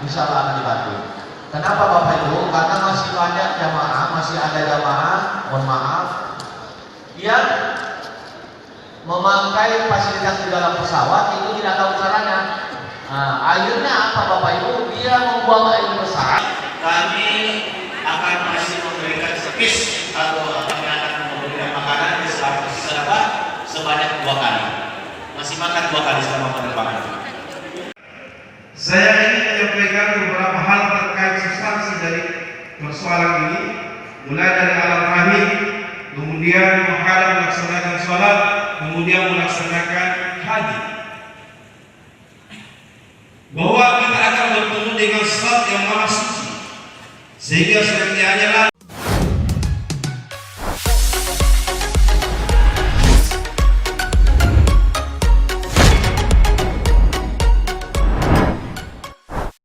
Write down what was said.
insya Allah akan dibantu. Kenapa Bapak Ibu? Karena masih banyak jamaah, masih ada jamaah, mohon maaf, yang memakai fasilitas di dalam pesawat itu tidak tahu caranya. Nah, akhirnya apa Bapak Ibu? Dia membuang air besar. Kami akan masih memberikan servis atau kami akan memberikan makanan di sebanyak 2 kali. Masih makan 2 kali selama penerbangan. Saya ingin menyampaikan beberapa hal terkait substansi dari persoalan ini, mulai dari alam rahim, kemudian menghadap melaksanakan sholat, kemudian melaksanakan haji. Bahwa kita akan bertemu dengan zat yang maha suci, sehingga setiapnya